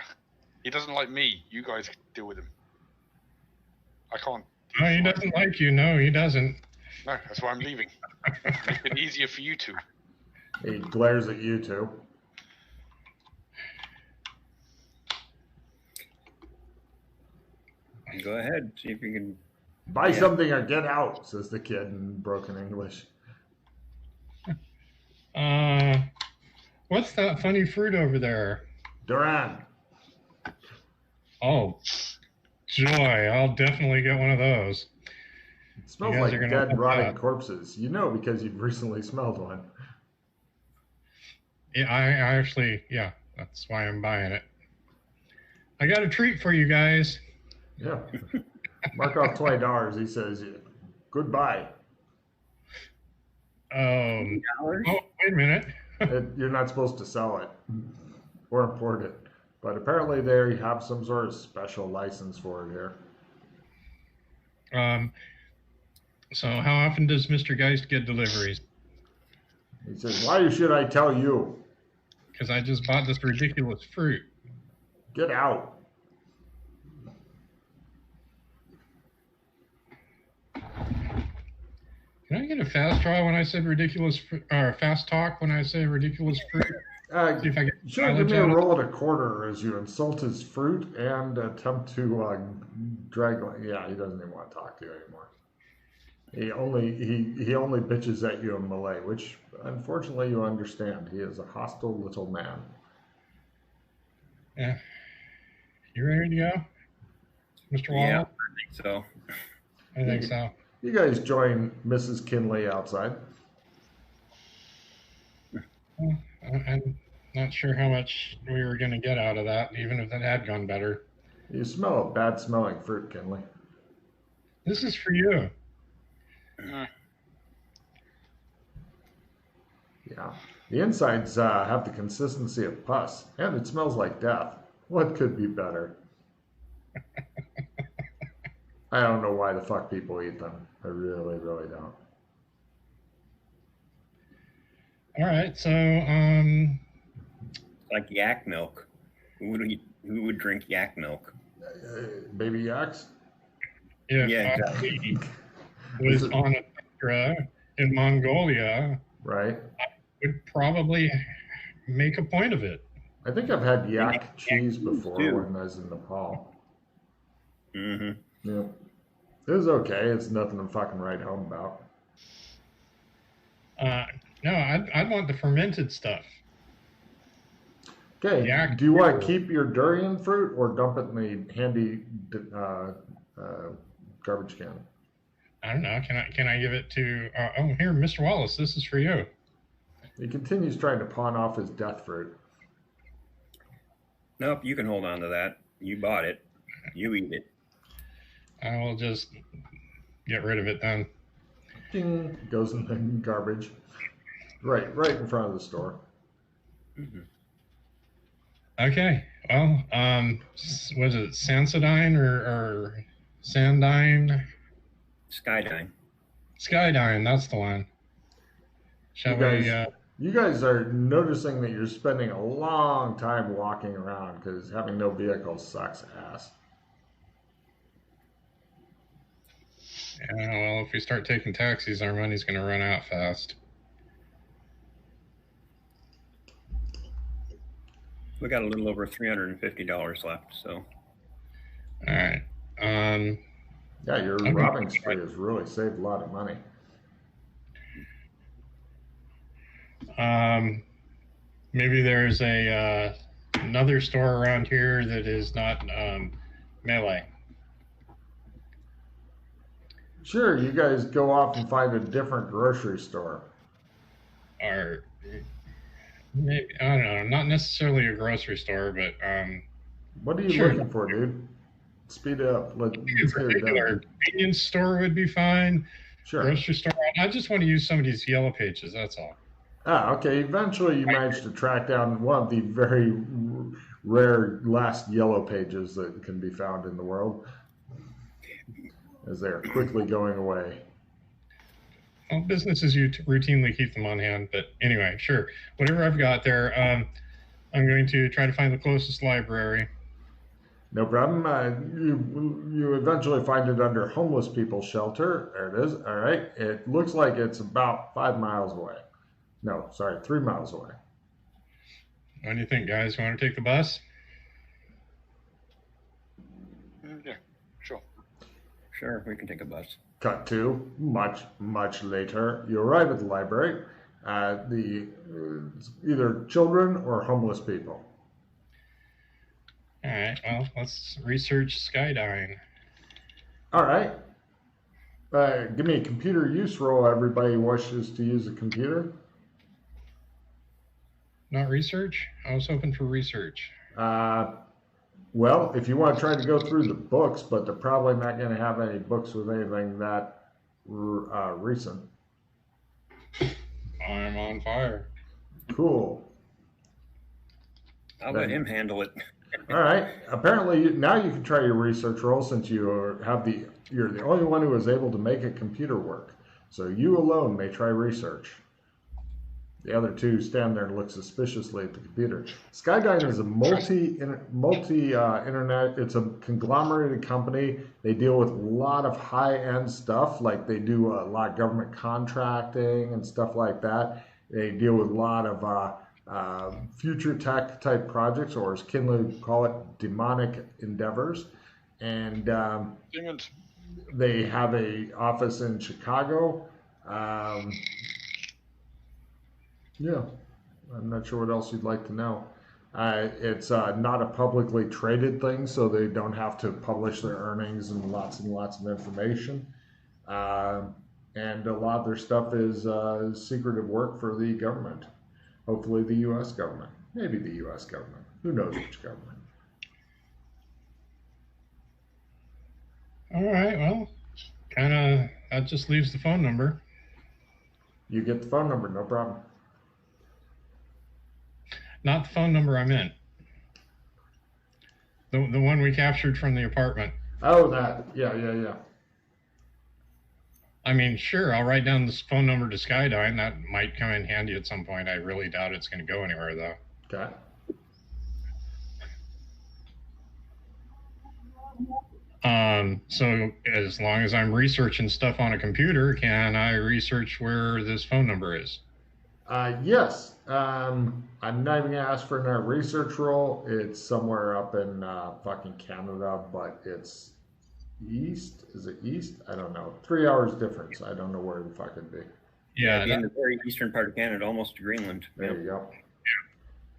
Speaker 3: He doesn't like me. You guys deal with him. I can't.
Speaker 2: No, he doesn't like you. No, he doesn't.
Speaker 3: No, that's why I'm leaving. Make it easier for you two.
Speaker 1: He glares at you two.
Speaker 4: Go ahead, see if you can...
Speaker 1: Buy something or get out, says the kid in broken English.
Speaker 2: What's that funny fruit over there?
Speaker 1: Deranged.
Speaker 2: Oh, joy. I'll definitely get one of those.
Speaker 1: It smells like dead, rotting corpses. You know because you've recently smelled one.
Speaker 2: Yeah, I actually, yeah, that's why I'm buying it. I got a treat for you guys.
Speaker 1: Yeah. Mark off $20. He says, goodbye.
Speaker 2: Oh,
Speaker 4: $20?
Speaker 2: wait a minute.
Speaker 1: You're not supposed to sell it or import it. But apparently they have some sort of special license for it here.
Speaker 2: So how often does Mr. Geist get deliveries?
Speaker 1: He says, why should I tell you?
Speaker 2: Because I just bought this ridiculous fruit.
Speaker 1: Get out.
Speaker 2: Can I get a fast draw when I said ridiculous, or fast talk when I say ridiculous fruit? See if I get
Speaker 1: Sure, give me a roll at a quarter as you insult his fruit and attempt to drag. Yeah, he doesn't even want to talk to you anymore. He only bitches at you in Malay, which unfortunately you understand. He is a hostile little man.
Speaker 2: Yeah. You ready to go, Mr. Wallace?
Speaker 4: Yeah, I think so.
Speaker 2: I think so.
Speaker 1: You guys join Mrs. Kinley outside.
Speaker 2: I'm not sure how much we were going to get out of that, even if it had gone better.
Speaker 1: You smell a bad smelling fruit, Kinley.
Speaker 2: This is for you.
Speaker 1: Yeah. The insides have the consistency of pus, and it smells like death. What could be better? I don't know why the fuck people eat them. I really, really don't.
Speaker 2: All right, so
Speaker 4: Like yak milk. Who would drink yak milk?
Speaker 1: Baby yaks?
Speaker 2: if
Speaker 4: Yeah,
Speaker 2: I was on a tundra in Mongolia,
Speaker 1: Right.
Speaker 2: I would probably make a point of it.
Speaker 1: I think I've had yak
Speaker 4: yak
Speaker 1: cheese
Speaker 4: cheese,
Speaker 1: before
Speaker 4: too.
Speaker 1: when I was in Nepal.
Speaker 4: Mm-hmm.
Speaker 1: Yeah. It was okay. It's nothing to fucking write home about.
Speaker 2: No, I'd want the fermented stuff.
Speaker 1: Okay.
Speaker 2: Yak
Speaker 1: Do you want to
Speaker 2: beer.
Speaker 1: keep your durian fruit or dump it in the handy garbage can?
Speaker 2: I don't know. Can I give it to? Oh, here, Mr. Wallace. This is for you.
Speaker 1: He continues trying to pawn off his death fruit.
Speaker 4: Nope, you can hold on to that. You bought it. You eat it.
Speaker 2: I will just get rid of it then.
Speaker 1: Ding, goes in the garbage. Right in front of the store.
Speaker 4: Mm-hmm.
Speaker 2: Okay. Well, was it Sansadine or Sandine?
Speaker 4: Skydyne.
Speaker 2: Skydyne, that's the one. Shall
Speaker 1: You guys are noticing that you're spending a long time walking around because having no vehicle sucks ass.
Speaker 2: Yeah, well, if we start taking taxis, our money's going to run out fast.
Speaker 4: We got a little over $350 left, so.
Speaker 2: All right.
Speaker 1: Yeah, your robbing spree has really saved a lot of money.
Speaker 2: Maybe there's another store around here that is not melee.
Speaker 1: Sure, you guys go off and find a different grocery store.
Speaker 2: Or maybe, I don't know, not necessarily a grocery store, but
Speaker 1: What are you looking for, dude? Speed it up. Let's
Speaker 2: a
Speaker 1: get it
Speaker 2: particular
Speaker 1: done.
Speaker 2: convenience store would be fine.
Speaker 1: Sure.
Speaker 2: Grocery store. I just want to use some of these yellow pages. That's all.
Speaker 1: Okay. Eventually, you managed to track down one of the very rare last yellow pages that can be found in the world, as they are quickly going away.
Speaker 2: Well, businesses routinely keep them on hand, but anyway, sure. Whatever I've got there, I'm going to try to find the closest library.
Speaker 1: No problem. You eventually find it under homeless people's shelter. There it is. All right. It looks like it's about 5 miles away. No, sorry, 3 miles away.
Speaker 2: What do you think, guys? You want to take the bus?
Speaker 3: Yeah, sure.
Speaker 4: Sure, we can take a bus.
Speaker 1: Cut to much later. You arrive at the library. Either children or homeless people.
Speaker 2: All right. Well, let's research Skydyne.
Speaker 1: All right. Give me a computer use roll. Everybody who wishes to use a computer.
Speaker 2: Not research? I was hoping for research.
Speaker 1: Well, if you want to try to go through the books, but they're probably not going to have any books with anything that recent.
Speaker 2: I'm on fire.
Speaker 1: Cool.
Speaker 4: I'll let him handle it.
Speaker 1: All right. Apparently, now you can try your research roll since you're the only one who was able to make a computer work. So you alone may try research. The other two stand there and look suspiciously at the computer. Skydyne is a multi-internet. It's a conglomerated company. They deal with a lot of high-end stuff, like they do a lot of government contracting and stuff like that. They deal with a lot of future tech type projects, or as Kindle would call it, demonic endeavors. And they have an office in Chicago. Yeah, I'm not sure what else you'd like to know. It's not a publicly traded thing, so they don't have to publish their earnings and lots of information. And a lot of their stuff is secretive work for the government. Hopefully the U.S. government. Maybe the U.S. government. Who knows which government?
Speaker 2: All right, well, that just leaves the phone number.
Speaker 1: You get the phone number, no problem.
Speaker 2: Not the phone number I meant. The one we captured from the apartment.
Speaker 1: Oh, that. Yeah.
Speaker 2: I mean, sure, I'll write down this phone number to Skydyne. That might come in handy at some point. I really doubt it's going to go anywhere, though.
Speaker 1: Okay.
Speaker 2: So as long as I'm researching stuff on a computer, can I research where this phone number is?
Speaker 1: Yes. I'm not even going to ask for a research roll. It's somewhere up in fucking Canada, but it's east. Is it east? I don't know. 3 hours difference. I don't know where the fuck it'd be.
Speaker 2: Yeah.
Speaker 4: In the very eastern part of Canada, almost to Greenland.
Speaker 1: There you go.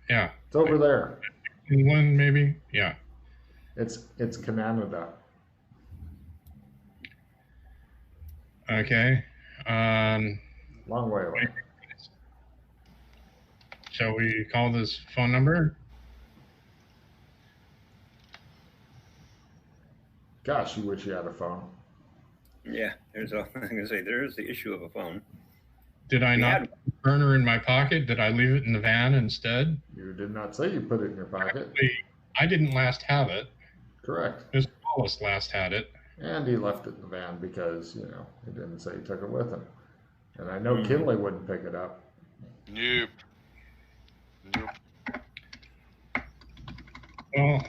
Speaker 2: Yeah.
Speaker 1: It's over there.
Speaker 2: England, maybe? Yeah.
Speaker 1: It's Canada.
Speaker 2: Okay.
Speaker 1: Long way away.
Speaker 2: Shall we call this phone number?
Speaker 1: Gosh, you wish you had a phone.
Speaker 4: Yeah, I'm gonna say there's the issue of a phone.
Speaker 2: Did I not put the burner in my pocket? Did I leave it in the van instead?
Speaker 1: You did not say you put it in your pocket.
Speaker 2: I didn't last have it.
Speaker 1: Correct.
Speaker 2: Mr. Wallace last had it.
Speaker 1: And he left it in the van because, he didn't say he took it with him. And I know Kinley wouldn't pick it up.
Speaker 3: Nope.
Speaker 2: Well,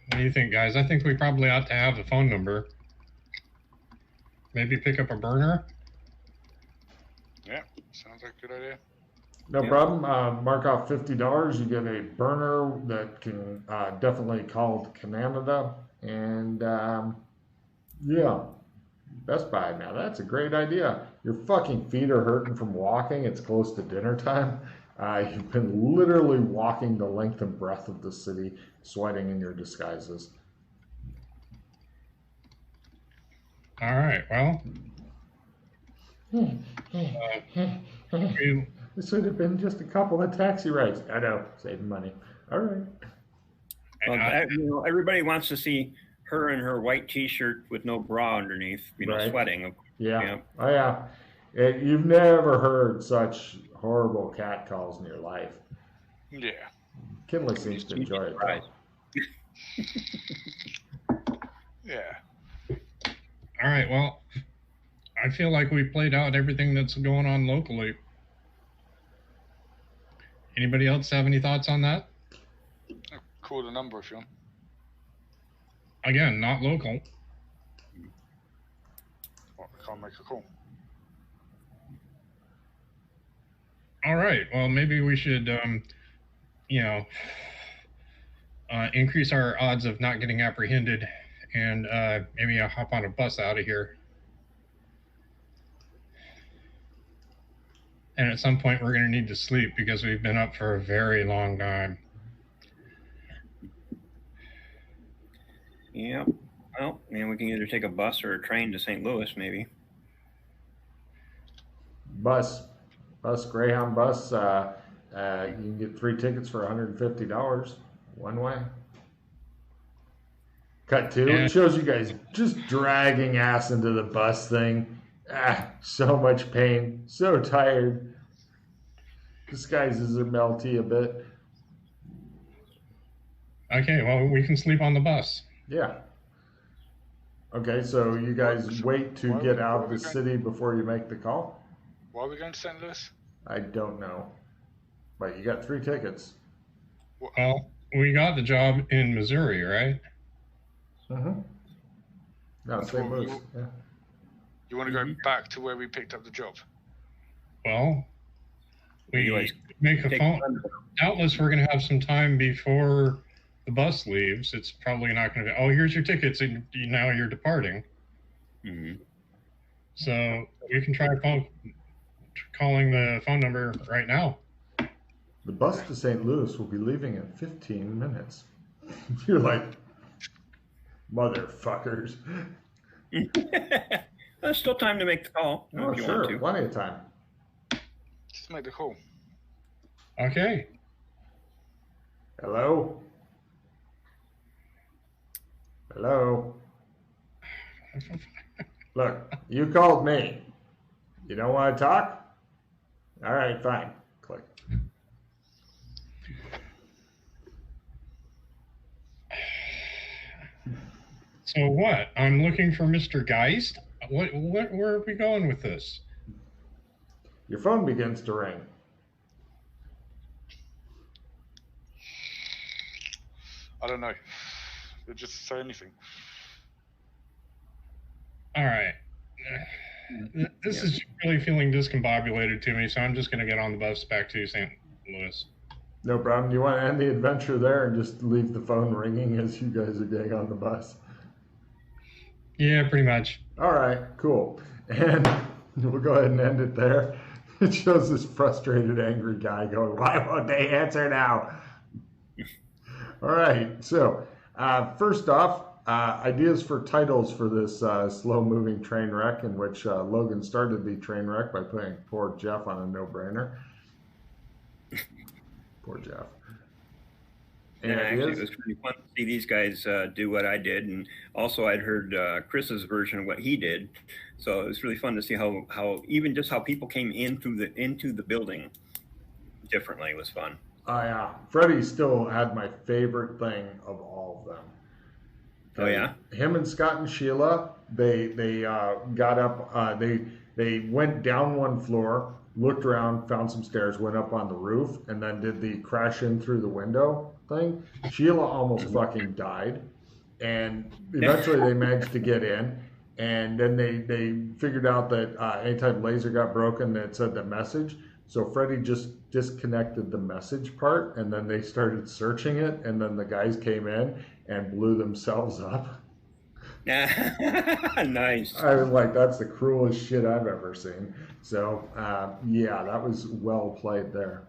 Speaker 2: what do you think, guys? I think we probably ought to have the phone number. Maybe pick up a burner?
Speaker 3: Yeah, sounds like a good idea.
Speaker 1: No problem. Mark off $50. You get a burner that can definitely call Canada. And Best Buy. Now that's a great idea. Your fucking feet are hurting from walking. It's close to dinner time. You've been literally walking the length and breadth of the city, sweating in your disguises.
Speaker 2: All right, well.
Speaker 1: This would have been just a couple of taxi rides. I know, saving money. All right.
Speaker 4: Well, everybody wants to see her in her white T-shirt with no bra underneath,
Speaker 1: Right.
Speaker 4: sweating.
Speaker 1: Yeah. Oh, yeah. You've never heard such horrible cat calls in your life.
Speaker 3: Yeah.
Speaker 1: Kinley seems to enjoy it, though.
Speaker 3: Yeah.
Speaker 2: All right, well, I feel like we played out everything that's going on locally. Anybody else have any thoughts on that?
Speaker 3: Call the number if you want.
Speaker 2: Again, not local.
Speaker 3: Well, I can't make a call.
Speaker 2: All right, well, maybe we should, increase our odds of not getting apprehended and maybe I'll hop on a bus out of here. And at some point, we're going to need to sleep because we've been up for a very long time.
Speaker 4: Yeah. Well, we can either take a bus or a train to St. Louis, maybe.
Speaker 1: Bus, Greyhound bus. You can get 3 tickets for $150 one way. Cut 2.
Speaker 2: Yeah.
Speaker 1: It shows you guys just dragging ass into the bus thing. So much pain. So tired. Disguises are melty a bit.
Speaker 2: Okay, well, we can sleep on the bus.
Speaker 1: Yeah. Okay, so you guys wait to get out of the city before you make the call?
Speaker 3: Why are we going to St. Louis?
Speaker 1: I don't know. But you got 3 tickets.
Speaker 2: Well, we got the job in Missouri, right?
Speaker 1: Mm-hmm. No, St. Louis. Yeah.
Speaker 3: You want to go back to where we picked up the job?
Speaker 2: Well, we
Speaker 4: Anyways,
Speaker 2: make a
Speaker 4: take
Speaker 2: phone.
Speaker 4: time.
Speaker 2: Doubtless, we're going to have some time before the bus leaves. It's probably not going to be, oh, here's your tickets, and now you're departing.
Speaker 4: Mhm.
Speaker 2: So you can try calling the phone number right now.
Speaker 1: The bus to St. Louis will be leaving in 15 minutes. You're like, motherfuckers.
Speaker 4: There's still time to make the call
Speaker 1: Oh,
Speaker 4: if you
Speaker 1: sure.
Speaker 4: want to.
Speaker 1: Plenty of time.
Speaker 3: Just make the call.
Speaker 2: Okay.
Speaker 1: Hello? Hello? Look, you called me. You don't want to talk? All right, fine. Click.
Speaker 2: So what? I'm looking for Mr. Geist? Where are we going with this?
Speaker 1: Your phone begins to ring.
Speaker 3: I don't know. Just say anything.
Speaker 2: All right. This is really feeling discombobulated to me, so I'm just going to get on the bus back to St. Louis.
Speaker 1: No problem. Do you want to end the adventure there and just leave the phone ringing as you guys are getting on the bus?
Speaker 2: Yeah, pretty much.
Speaker 1: All right, cool. And we'll go ahead and end it there. It shows this frustrated, angry guy going, why won't they answer now? All right, so first off, ideas for titles for this slow-moving train wreck in which Logan started the train wreck by putting poor Jeff on a no-brainer. Poor Jeff.
Speaker 4: Yeah, actually, it was pretty fun to see these guys do what I did, and also I'd heard Chris's version of what he did, so it was really fun to see how even just how people came into the building differently. It was fun.
Speaker 1: Yeah, Freddie still had my favorite thing of all of them.
Speaker 4: Oh yeah.
Speaker 1: Him and Scott and Sheila, they got up. They went down one floor, looked around, found some stairs, went up on the roof, and then did the crash in through the window thing. Sheila almost fucking died, and eventually they managed to get in. And then they figured out that anytime laser got broken, it said the message. So Freddie just disconnected the message part, and then they started searching it, and then the guys came in and blew themselves up.
Speaker 4: Nice.
Speaker 1: I was like, that's the cruelest shit I've ever seen. So, yeah, that was well played there.